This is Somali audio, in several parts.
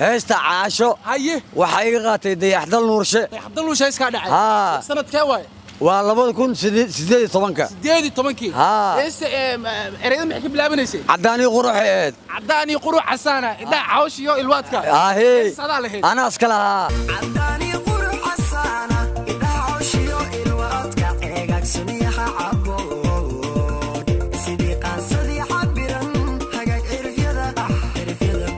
هيستا عاشو هاي وحقيقة ديحدل نورشة يحضر له شيء اسكا ها. دحاي سنه كواي والله كون سيدي طبنكا ديدي طبنكي ها. هيس اريد maxay ka bilaabanaysa عداني قروحي عداني قروح حسانه دا عاوش iyo ilwaadka هي sadaa lahayd أنا أسكلها عداني قروح حسانة إذا عوشيو الوقت كعيقك سميحة عبود سيدي قاصدي حبيرا حقك عرف يدا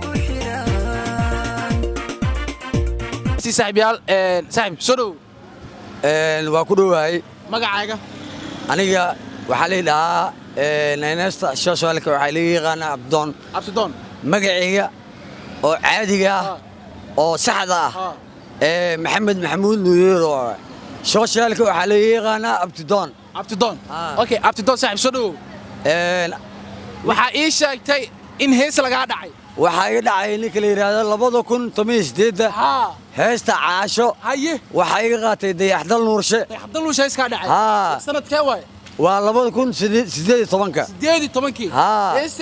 وحيران si saaxiibayaal saaxiib soo dhow waa ku dhowahay magacaaga aniga waxaa la yidhahaa naynaysta shooshaalka waxaa laga yaqaanaa abdoon absidoon magacayga oo caadiga ah oo saxda ah maxamed maxamuud nuuyeer oo shooshaalka waxaa laga yaqaanaa abtidoon absidoon okay absidoon saaxiib soo dhow waxaa ii sheegtay in hees lagaa dhacay waxaa iga dhacay ninka la yidhaahdo 2018 haa heesta caasho haye waxaa iga qaatay dayaxdal nuurshe يحضر له شيء اسكا دحاي ها. سنه كواي waa 2018 ديدي طبنكي ها. هيس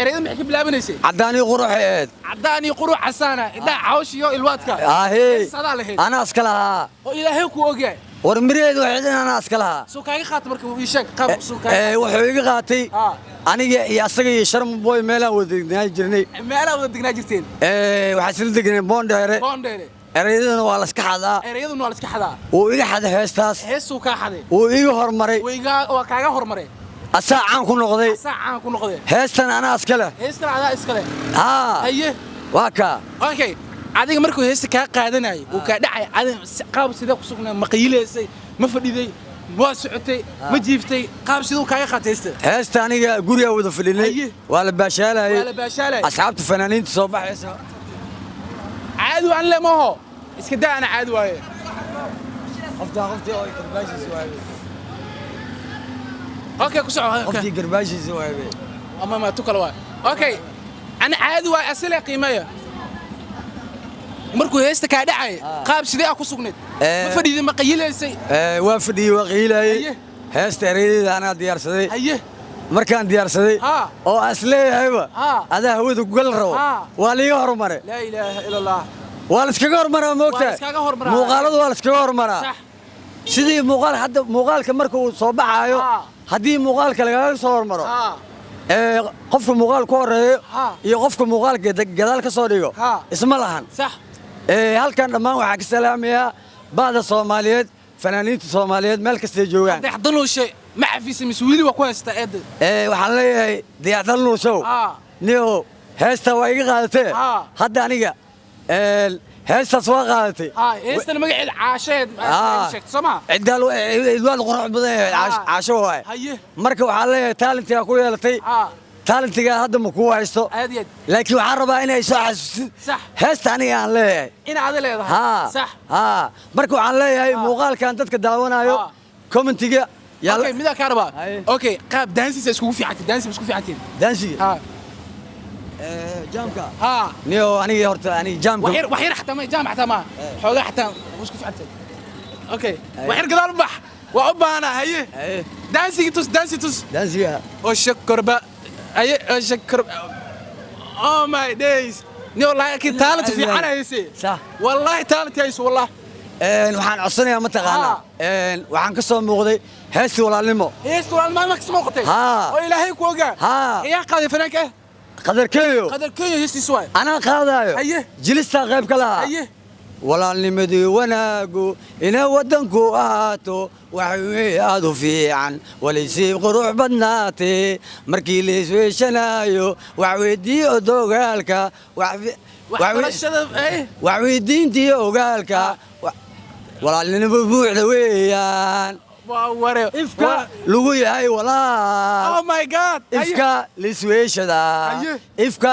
اريد maxay ka bilaabanaysa عداني قروحي عداني قروح حسانه دا عاوش iyo ilwaadka هي sadaa lahayd أنا أسكلها oo ilaahay ku ogyahay ورمريد واحد أنا أسكلها soo kaaga qaat marka uu ii sheeg qaab soo kaaga wuxuu iga qaatay aniga iyo asaga iyo sharm boy meelaan wadagnaa jirnay meelaha wada dignaa jirteen waxaa sila degnay boondheere boondheere erayadana waa la iska xadaa erayaduna waa la iska xadaa wuu iga xaday heestaas heesuu kaa xaday wuu iga hormaray waa kaaga hormaray asaa caan ku noqday saacaan ku noqday heestan anaa iskale heestan adaa iskale haa haye waa kaa okay adiga markuu heesta kaa qaadanayay uu kaa dhacay adiga qaab sidee ku sugnaa ma qiileysay ma fadhiday waa socotay ma jiiftay qaab siduu kaaga qaataysta heesta aniga guriga wada fadhinay Haye. waa la baashaalayay waa la baashaalay asxaabta fanaaniinta soo baxaysa caadi waan le maho iska daa ana caadi waaye qoftii oo garbaashiisa waaye okay ku soco qoftii garbaashiisa waaye ama ma tu kala waaye okay ana caadi waaye asile qiimeeya markuu heesta kaa dhacay qaab sidee ku sugneed ma fadhiday ma qiileysay waa fadhiyey waa qiilayay Haye. heesta eraydeeda anaa diyaarsaday haye markaan diyaarsaday ها. oo as leeyahayba ها. adaa hawada ku gal rabo ها. waa liiga hormaray laa ilaaha ila allah waa la iskaga hormaraa waa moogtaa la iskaga hormaraa. muuqaaladu waa la iskaga hormaraa sax sidii muuqaal hadda muuqaalka marka uu soo baxaayo ها. haddii muuqaalka lagaga soo hormaro ها qofka muuqaal ku horeeyo ها. iyo qofka muuqaalka gadaal ka soo dhigo ها. isma lahan صح halkan dhammaan waxaa ka salaamayaa ba'da Soomaaliyeed fanaaniinta Soomaaliyeed meel kasta ay joogaan يحضر له شيء ما عفيس مسويلي وكو استعد waxaan leeyahay diyaacdal nuusow ها niyo heesta waa iga qaadatee ها. hadda aniga heestaas waa qaadatay ها هيستنا مقعد عاشد ها. شكت سما cidaal idwaad qurux badan yahay ها. caasho waay هيه marka waxaan leeyahay talentiga ku yeelatay ها talentiga hadda ma ku haysto عادي laakiin waxaan rabaa inay soo xasuusid صح heesta aniga aan leeyahay إن هذا اللي ها صح ها marka waxaan leeyahay muuqaalkan dadka daawanayo ها. commentiga اوكي ميدا كهرباء هاي. اوكي قاب دانسي اسكو في عتي دانسي اسكو في عتي dansiga ها jaamka ها niyo aniga horta aniga jaamka وحير حتى ما جامع حتى ما حوغا حتى اسكو في عتي اوكي وحير قدال بح وابانا هي ايه دانسي توس dansiga وشكر بقى اي شكر او ماي دايز نيو لايك تالنت في عنا يسي صح والله تالنت يس والله waxaan codsanayaa mataqaanaa waxaan ka soo muuqday heestii walaalnimo هيست ما ماكس موقتي ها. والهي كوغا ها. يا قاضي فنانك qadarkeeyo قدر كيو هيستي سواي anaa qaadaayo هيه jilistaa qayb ka lahaa هيه walaalnimadii wanaagu inay waddanku ahaato waxay aad u fiican walaysiib qurux badnaatee markii la isweeshanayo wax weydii odogaalka waxbarashada ايه wax weydiintii ogaalka walaalnimo buuxda weeyaan واوري ifka lagu yahay walaal او ماي جاد ifka lisweeshada Haye. ifka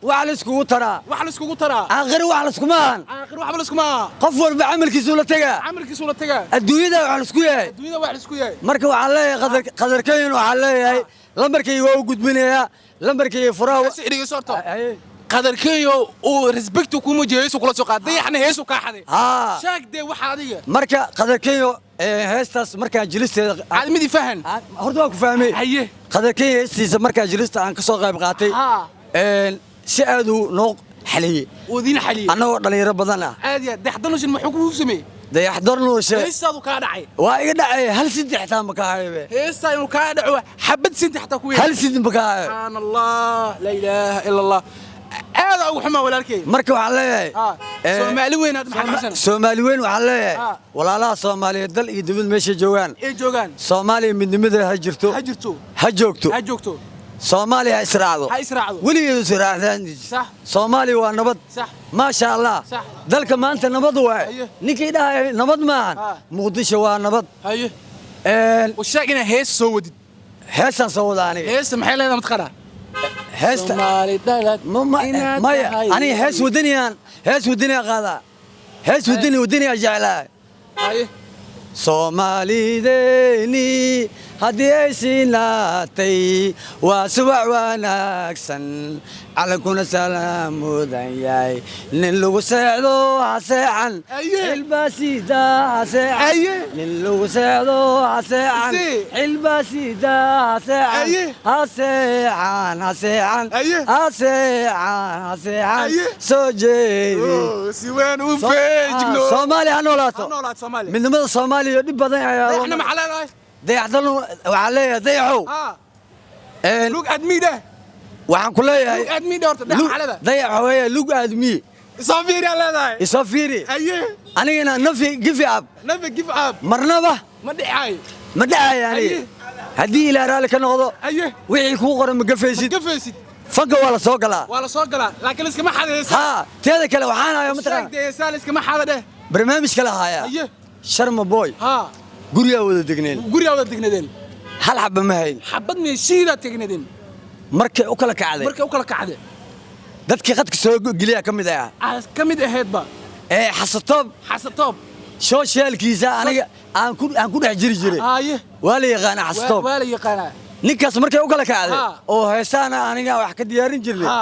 wax laiskugu taraa wax la iskugu taraa aakhir wax laiskumaan aakhir wax la iskuma qof walba camalkiisu la tagaa amarkiisu la tagaa adduunyada wax laisku yahay dunyada wax la isku yahay marka waxaan leeyahay qadarkeyn waxaan leeyahay lambarkayga waa u gudbinayaa lambarkayga furaha sidii sorto qadarkeeyo oo respect ku muujiyayso kula soo qaaday yaxna heeso ka xaday haa shaagde waxa adiga marka qadarkeeyo heestaas markaan jilisteeda aad midi fahan horta waan ku fahmay haye qadarkeeyo heestiisa markaan jilista aan ka soo qayb qaatay ها si aad u noo xaliyey ودين حلي annagoo dhalinyaro badan ah عادي دحضنوش المحكو سمي dayaxdarnuushe هيسادو كا دحاي waa iga dhacay hal siddex taa ma ka haybe هيسا انو كا دحو حبد سنت حتى كوي hal sid ma ka hayo سبحان الله لا اله الا الله هذا ابو حما ولالكي marka waxaan leeyahay سومالي وين هذا محمد حسن Soomaali weyn waxaan leeyahay walaalaha Soomaaliyeed dal iyo dibad meesha joogaan اي جوغان Soomaaliya midnimada ha jirto هاجرتو ha joogto هاجوكتو Soomaaliya ha israacdo هاي اسرعوا weligeedu israacdaan صح Soomaaliya waa nabad صح maasha Allah صح. dalka maanta nabad waa Aye. ninkii dhahay nabad maahan Muqdisho waa nabad هاي een وشاقنا هيس سودد heestan soo wada aniga هيس محل هذا متقرا heesta سومالي دلت maya aniga hees wadaniyaan hees wadaniya qaadaa hees wadaniya jeclaa هاي Soomaalideeni haddii ay siinaatay waa subax wanaagsan calankuna salaam mudan yahay nin lagu seexdo ha seexan Aye. xilbaasida ha seexan Aye. nin lagu seexdo ha seexan Si. xilbaasida ha seexan Aye. ha seexan ha seexan Aye. ha seexan ha seexan Aye. soo jeedi سوين وفيجلو Soomaali ha noolaato انا ولاد صومالي midnimada Soomaaliya dhib badan ayaa احنا محل هاي dayaxdan waxaan leeyahay dayaxow ها een لوك ادمي ده waxaan ku لوك leeyahay ادمي ده ده محل هذا dayax weeye lug aadmi صافير يا لا isoo fiiri ايه anigana nafi gifi ab نبي جيف اب marnaba ما دي هاي ma dhacayo aniga Aye. haddii ilaa raali ka noqdo ايه wixii kuu qoran ma gafaysid قفزت fanka waa la soo galaa ولا صوت قلا لكن اسك ما حدا يسال ها teeda kale waxaan hayaa mataqaan ده يسال اسك ما حدا ده barnaamij kale hayaa ايه sharma boy ها guriga wada degneen غوريا ولا دغندين hal xabba ma hayn حبد من شيدا تغندين markay u kala kacday markay u kala kacday dadkii qadka soo geliya ka mid ah kamid ahayd ba ee xasatoob xasatoob socialkiisa aniga aan ku dhex jiri jiray haaye waa la yaqaan xasatoob waa la yaqaanaa ninkaas markay u kala kacday Ha. oo heesaana aniga wax ka diyaarin jirnay ha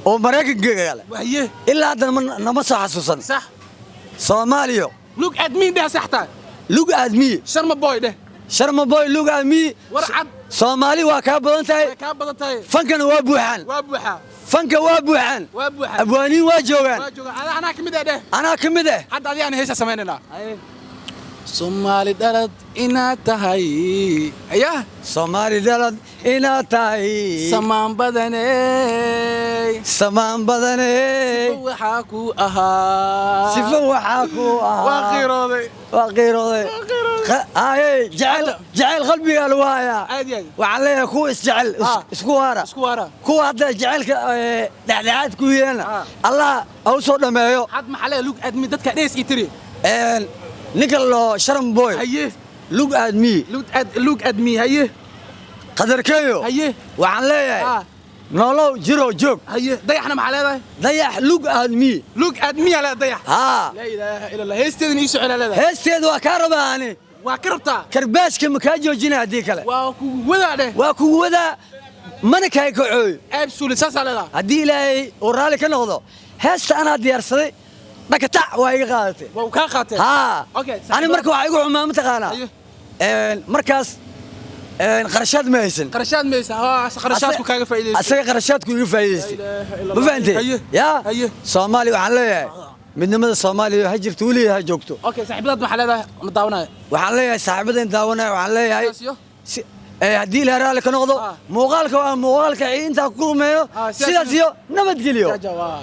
oo Mareykanka gale waaye ilaa hadda nama soo xasuusan sax Soomaaliyo look at me ده saxta lug aadmi sharma boy ده sharma boy lug aadmi warcad Soomaali waa ka badan tahay way ka badan tahay fankana waa buuxan waa buuxa fanka waa buuxan waa buuxa abwaaniin waa joogaan waa jooga ana kamid ah anaa ka mid ah hadda adiga aan heesa sameynayna Soomaali dalad inaad tahay ayaa Soomaali dalad inaad tahay samaan badanay samaan badanay waxa ku ahaa sifo waxaa ku ahaa waa qirooday waa qiirooday jacayl qalbiga lagu hayaa aadi aadi waxaan leeyahay kuwa isjecel isku waara isku wara kuwa hadda jacaylka dhexdhexaad ku yeelna allah ha u soo dhameeyo had maxalee look at me dadka dhees ii tiri ninka loo sharam boy haye lug aadmi look at me haye qadarkeeyo haye waxaan leeyahay ah nolow jiro joog haye dayaxna maxaa leedahay dayax lug aadmi look at me ala dayax haa la ilaaha illa allah heesteedin ii socon leedahay heesteedu waa kaa rabaa ani waa ka rabtaa karbaaska ma kaa joojina haddii kale waa kugu wadaadhe waa kugu wadaa mana kaa kacooyo absolute saasaa leedahay haddii ilaahay uu raalli ka noqdo heesta anaa diyaarsaday dhakatac waa iga qaadatay waa kaa qaatay haa Okay, ani marka waxaa igu xumaa mataqaanaa Aye. markaas qarashaad ma haysan qarashaad maysa qarashaadku kaaga faa'iideyso asaga qarashaadku iga faa'iideystay ma fahantay Haye. yaa Haye. Soomaali waxaan leeyahay midnimada Soomaaliya ha jirto weligeed ha joogto okay saaxiibadaad maxaa leedahay ma daawanaya waxaan leeyahay saaxiibadan daawanaya waxaan leeyahay Sidaas iyo? haddii ilaahay raalli ka noqdo muuqaalka waa muuqaalka intaa ku kulmeeyo sidaas sidaas iyo nabadgelyo Jaja, waa